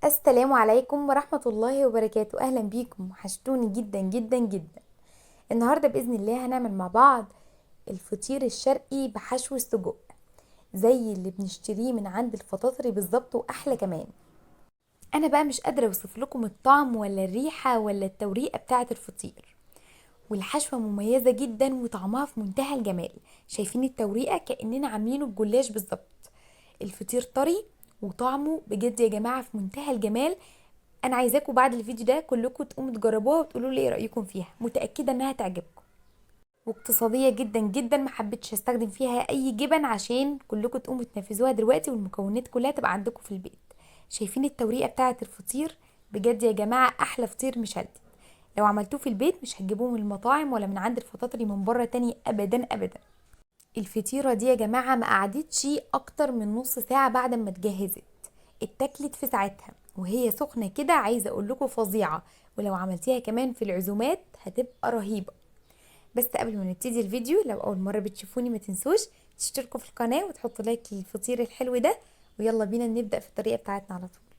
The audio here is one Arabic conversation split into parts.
السلام عليكم ورحمة الله وبركاته. أهلا بيكم، وحشتوني جدا جدا جدا. النهاردة بإذن الله هنعمل مع بعض الفطير الشرقي بحشو السجق، زي اللي بنشتريه من عند الفطاطري بالظبط وأحلى كمان. أنا بقى مش قادرة أوصف لكم الطعم ولا الريحة ولا التوريقة بتاعة الفطير، والحشوة مميزة جدا وطعمها في منتهى الجمال. شايفين التوريقة كأننا عاملينه بجلاش بالظبط. الفطير طري وطعمه بجد يا جماعة في منتهى الجمال. انا عايزاكم بعد الفيديو ده كلكم تقوموا تجربوها وتقولوا لي ايه رايكم فيها، متاكده انها تعجبكم. واقتصاديه جدا جدا، ما حبيتش استخدم فيها اي جبن عشان كلكم تقوموا تنفذوها دلوقتي والمكونات كلها تبقى عندكم في البيت. شايفين التوريقه بتاعه الفطير؟ بجد يا جماعه احلى فطير مشلتت. لو عملتوه في البيت مش هتجيبوه من المطاعم ولا من عند الفطاطري من بره تاني ابدا ابدا. الفطيره دي يا جماعه ما قعدتش اكتر من نص ساعه بعد ما اتجهزت، اتاكلت في ساعتها وهي سخنه كده. عايزه اقول لكم فظيعه، ولو عملتيها كمان في العزومات هتبقى رهيبه. بس قبل ما نبتدي الفيديو، لو اول مره بتشوفوني ما تنسوش تشتركوا في القناه وتحطوا لايك للفطير الحلو ده. ويلا بينا نبدا في الطريقه بتاعتنا على طول.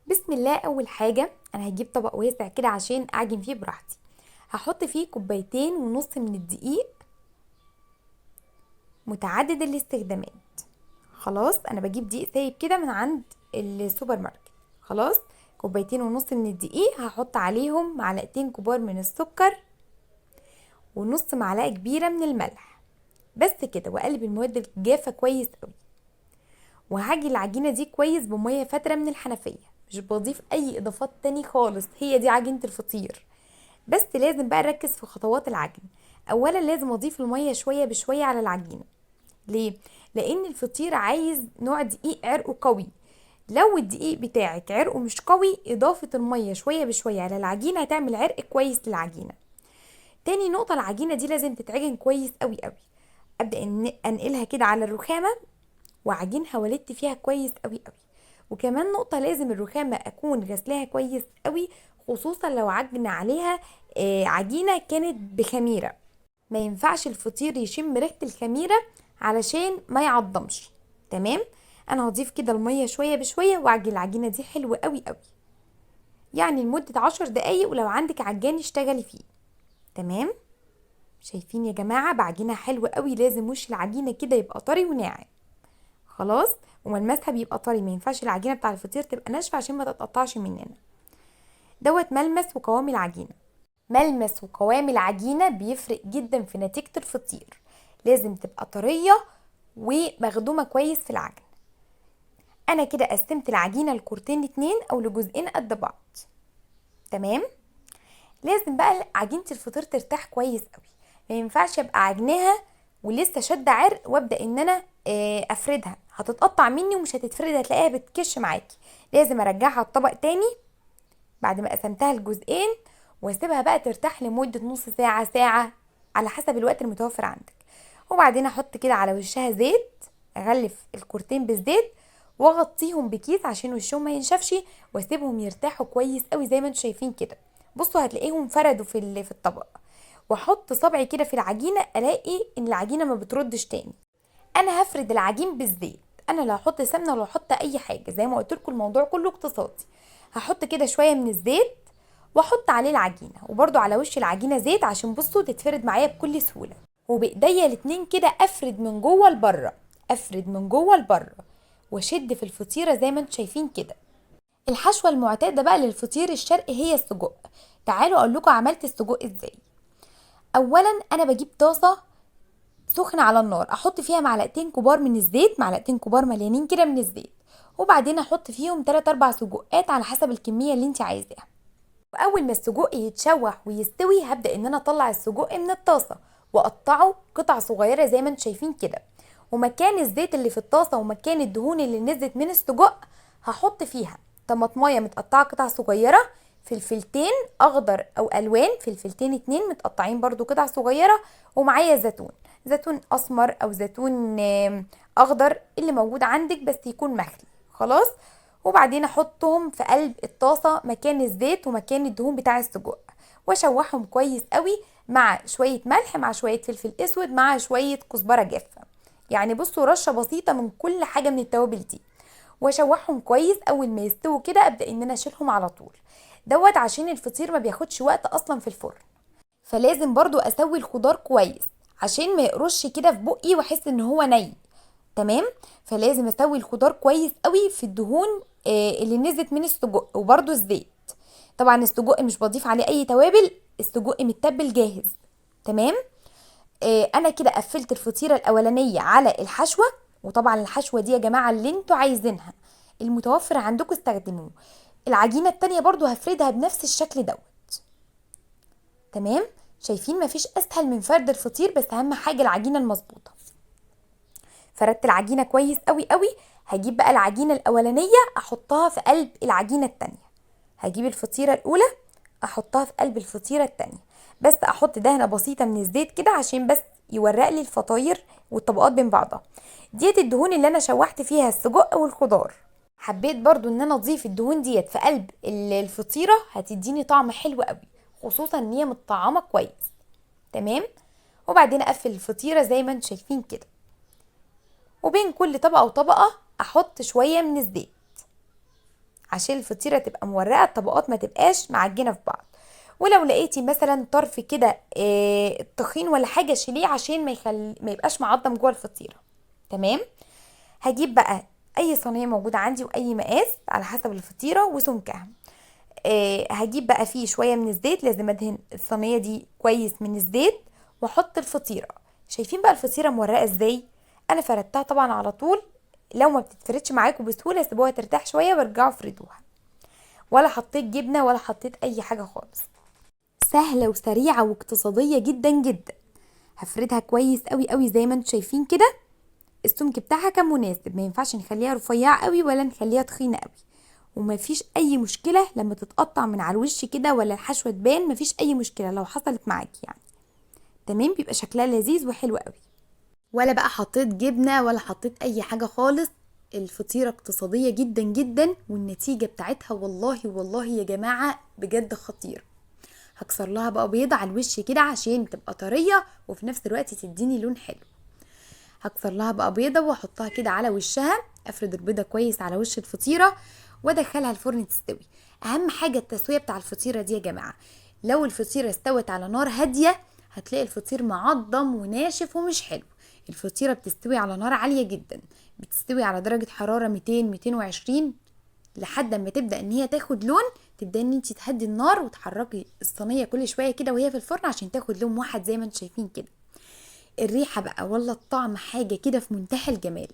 بسم الله. اول حاجه انا هجيب طبق واسع كده عشان اعجن فيه براحتي. هحط فيه كوبايتين ونص من الدقيق متعدد الاستخدامات. خلاص، انا بجيب دقيق سايب كده من عند السوبر ماركت. خلاص، كوبايتين ونص من الدقيق، هحط عليهم معلقتين كبار من السكر ونص معلقه كبيره من الملح. بس كده، واقلب المواد الجافه كويس قوي. وهعجن العجينه دي كويس بميه فاتره من الحنفيه، مش بضيف اي اضافات تاني خالص. هي دي عجينه الفطير. بس لازم بقى نركز في خطوات العجن. اولا لازم اضيف الميه شويه بشويه على العجينه. ليه؟ لان الفطير عايز نوع دقيق عرقه قوي. لو الدقيق بتاعك عرقه مش قوي، اضافة المية شوية بشوية على العجينة هتعمل عرق كويس للعجينة. تاني نقطة، العجينة دي لازم تتعجن كويس قوي قوي. ابدأ انقلها كده على الرخامة وعجينها والت فيها كويس قوي قوي. وكمان نقطة، لازم الرخامة اكون غسلاها كويس قوي، خصوصا لو عجن عليها عجينة كانت بخميرة. ما ينفعش الفطير يشم ريحة الخميرة علشان ما يعضمش. تمام. انا هضيف كده المية شوية بشوية واعجن العجينة دي حلوة قوي قوي، يعني لمدة 10 دقايق، ولو عندك عجان اشتغلي فيه. تمام. شايفين يا جماعة بعجينها حلوة قوي؟ لازم وش العجينة كده يبقى طري وناعم. خلاص، وملمسها بيبقى طري، ما ينفعش العجينة بتاع الفطير تبقى ناشفة عشان ما تتقطعش مننا. دوت ملمس وقوام العجينة. ملمس وقوام العجينة بيفرق جدا في نتيجة الفطير. لازم تبقى طرية ومخدومة كويس في العجن. انا كده قسمت العجينة لكورتين اتنين او لجزئين قد بعض. تمام. لازم بقى عجينة الفطير ترتاح كويس قوي. ما ينفعش ابقى عجناها ولسه شد عرق وابدا ان انا افردها، هتتقطع مني ومش هتتفرد، هتلاقيها بتكش معاكي. لازم ارجعها الطبق تاني بعد ما قسمتها لجزئين، واسيبها بقى ترتاح لمدة نص ساعة ساعة على حسب الوقت المتوفر عندك. وبعدين احط كده على وشها زيت، اغلف الكورتين بالزيت واغطيهم بكيس عشان وشهم ما ينشفش، واسيبهم يرتاحوا كويس قوي زي ما انتم شايفين كده. بصوا هتلاقيهم فردوا في الطبق. واحط صبعي كده في العجينة، الاقي ان العجينة ما بتردش تاني. انا هفرد العجين بالزيت. انا لا هحط سمنه ولا هحط اي حاجه، زي ما قلت لكم الموضوع كله اقتصادي. هحط كده شويه من الزيت واحط عليه العجينه، وبرده على وش العجينه زيت عشان بصوا تتفرد معايا بكل سهوله. وبايديا الاتنين كده افرد من جوه لبره، افرد من جوه لبره، واشد في الفطيره زي ما انتم شايفين كده. الحشوه المعتاده بقى للفطير الشرقي هي السجق. تعالوا اقول لكم عملت السجق ازاي. اولا انا بجيب طاسه سخنة على النار، احط فيها معلقتين كبار من الزيت، معلقتين كبار مليانين كده من الزيت. وبعدين احط فيهم 3 4 سجقات على حسب الكمية اللي انت عايزاها. واول ما السجق يتشوح ويستوي، هبدأ ان انا اطلع السجق من الطاسة واقطعه قطع صغيرة زي ما انتم شايفين كده. ومكان الزيت اللي في الطاسة ومكان الدهون اللي نزلت من السجق، هحط فيها طماطمايه متقطعة قطع صغيرة، فلفلتين اخضر او الوان، فلفلتين اتنين متقطعين برضو قطع صغيرة، ومعايا زيتون. زيتون اسمر او زيتون اخضر اللي موجود عندك، بس يكون مخلي. خلاص. وبعدين احطهم في قلب الطاسة مكان الزيت ومكان الدهون بتاع السجق، واشوحهم كويس قوي مع شوية ملح مع شوية فلفل اسود مع شوية كزبرة جافة. يعني بصوا رشة بسيطة من كل حاجة من التوابل دي. واشوحهم كويس. اول ما يستووا كده ابدا ان انا اشيلهم على طول، دوت عشان الفطير ما بياخدش وقت اصلا في الفرن. فلازم برضو اسوي الخضار كويس عشان ما يقرش كده في بقي واحس ان هو ني. تمام. فلازم اسوي الخضار كويس قوي في الدهون اللي نزلت من السجق، وبرضو الزيت. طبعا السجق مش بضيف عليه اي توابل، السجق متبل جاهز. تمام. انا كده قفلت الفطيره الاولانيه على الحشوه. وطبعا الحشوه دي يا جماعه اللي انتوا عايزينها، المتوفر عندكم استخدموه. العجينه التانية برضو هفردها بنفس الشكل دوت. تمام. شايفين مفيش اسهل من فرد الفطير، بس اهم حاجه العجينه المظبوطه. فردت العجينه كويس قوي قوي. هجيب بقى العجينه الاولانيه احطها في قلب العجينه التانية. هجيب الفطيره الاولى احطها في قلب الفطيره التانية، بس احط دهنه بسيطه من الزيت كده عشان بس يورق لي الفطاير والطبقات بين بعضها. ديت الدهون اللي انا شوحت فيها السجق والخضار. حبيت برضو ان انا اضيف الدهون ديت في قلب الفطيره، هتديني طعم حلو قوي، خصوصا ان هي متطعمه كويس. تمام. وبعدين اقفل الفطيره زي ما انتم شايفين كده، وبين كل طبقه وطبقه احط شويه من الزيت عشان الفطيره تبقى مورقه، الطبقات ما تبقاش معجنه في بعض. ولو لقيتي مثلا طرف كده تخين ولا حاجه شيليه عشان ما يبقاش معضم جوه الفطيره. تمام. هجيب بقى اي صينيه موجوده عندي واي مقاس على حسب الفطيره وسمكها. هجيب بقى فيه شويه من الزيت، لازم ادهن الصينيه دي كويس من الزيت واحط الفطيره. شايفين بقى الفطيره مورقه ازاي؟ انا فردتها طبعا على طول. لو ما بتتفردش معاكم بسهوله سيبوها ترتاح شويه وارجعوا فردوها. ولا حطيت جبنه ولا حطيت اي حاجه خالص. سهله وسريعه واقتصاديه جدا جدا. هفردها كويس قوي قوي زي ما انتم شايفين كده. السمك بتاعها كان مناسب، ما ينفعش نخليها رفيعه قوي ولا نخليها تخينه قوي. ومفيش اي مشكله لما تتقطع من على الوش كده ولا الحشوه تبان، مفيش اي مشكله لو حصلت معاكي يعني. تمام. بيبقى شكلها لذيذ وحلو قوي. ولا بقى حطيت جبنه ولا حطيت اي حاجه خالص. الفطيره اقتصاديه جدا جدا، والنتيجه بتاعتها والله والله يا جماعه بجد خطيره. هكسر لها بقى بيضه على الوش كده عشان تبقى طريه وفي نفس الوقت تديني لون حلو. هكسر لها بقى بيضه واحطها كده على وشها. افرد البيضه كويس على وش الفطيره وادخلها الفرن تستوي. اهم حاجه التسويه بتاع الفطيره دي يا جماعه. لو الفطيره استوت على نار هاديه هتلاقي الفطير معضم وناشف ومش حلو. الفطيره بتستوي على نار عاليه جدا، بتستوي على درجه حراره 200 220 لحد ما تبدا ان هي تاخد لون. تبدا ان انت تهدي النار وتحركي الصينيه كل شويه كده وهي في الفرن عشان تاخد لون واحد زي ما انتم شايفين كده. الريحه بقى ولا الطعم حاجه كده في منتهى الجمال.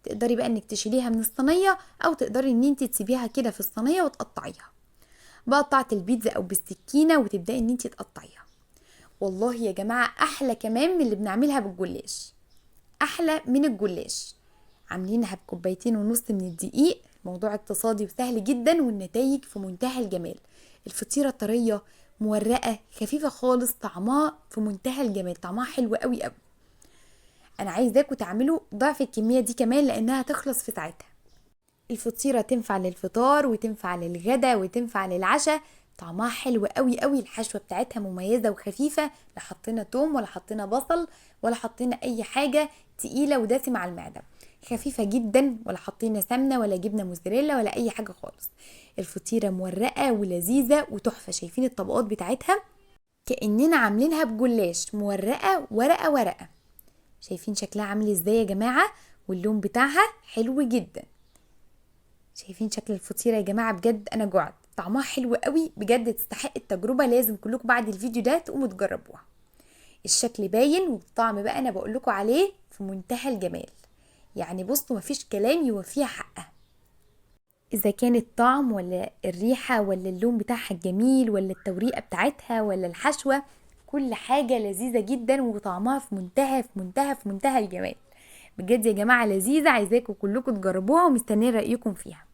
تقدري بقى انك تشيليها من الصينيه او تقدري ان انت تسيبيها كده في الصينيه وتقطعيها بقطعه البيتزا او بالسكينه وتبداي ان انت تقطعيها. والله يا جماعه احلى كمان من اللي بنعملها بالجلاش، احلى من الجلاش. عاملينها بكوبايتين ونص من الدقيق. موضوع اقتصادي وسهل جدا والنتائج في منتهى الجمال. الفطيره طريه مورقه خفيفه خالص، طعمها في منتهى الجمال، طعمها حلو قوي قوي. انا عايزاكم تعملوا ضعف الكميه دي كمان لانها تخلص في ساعتها. الفطيره تنفع للفطار وتنفع للغدا وتنفع للعشاء. طعمها حلو قوي قوي. الحشوه بتاعتها مميزه وخفيفه، لا حطينا توم ولا حطينا بصل ولا حطينا اي حاجه تقيله ودسمه على المعده. خفيفه جدا، ولا حطينا سمنه ولا جبنه موزاريلا ولا اي حاجه خالص. الفطيره مورقه ولذيذه وتحفه. شايفين الطبقات بتاعتها كاننا عاملينها بجلاش، مورقه ورقه ورقه. شايفين شكلها عامل ازاي يا جماعه؟ واللون بتاعها حلو جدا. شايفين شكل الفطيره يا جماعه؟ بجد انا جوعت. طعمها حلو قوي بجد، تستحق التجربه. لازم كلكم بعد الفيديو ده تقوموا تجربوها. الشكل باين والطعم بقى انا بقول لكم عليه في منتهى الجمال. يعني بصوا مفيش كلام يوفيها حقها. اذا كان الطعم ولا الريحه ولا اللون بتاعها الجميل ولا التوريقه بتاعتها ولا الحشوه، كل حاجه لذيذه جدا وطعمها في منتهى في منتهى في منتهى الجمال. بجد يا جماعه لذيذه، عايزاكم كلكم تجربوها ومستنيه رايكم فيها.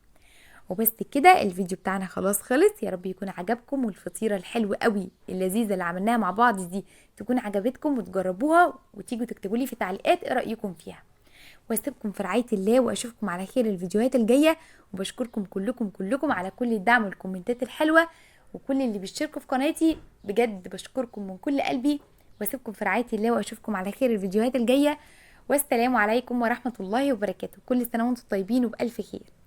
وبس كده الفيديو بتاعنا خلاص خلص. يا رب يكون عجبكم، والفطيره الحلوه قوي اللذيذه اللي عملناها مع بعض دي تكون عجبتكم وتجربوها وتيجوا تكتبوا لي في التعليقات ايه رايكم فيها. واسيبكم في رعايه الله واشوفكم على خير الفيديوهات الجايه. وبشكركم كلكم على كل الدعم والكومنتات الحلوه وكل اللي بيشتركوا في قناتي. بجد بشكركم من كل قلبي. واسيبكم في رعايه الله واشوفكم على خير الفيديوهات الجايه. والسلام عليكم ورحمة الله وبركاته. كل سنة وانتم طيبين وبألف خير.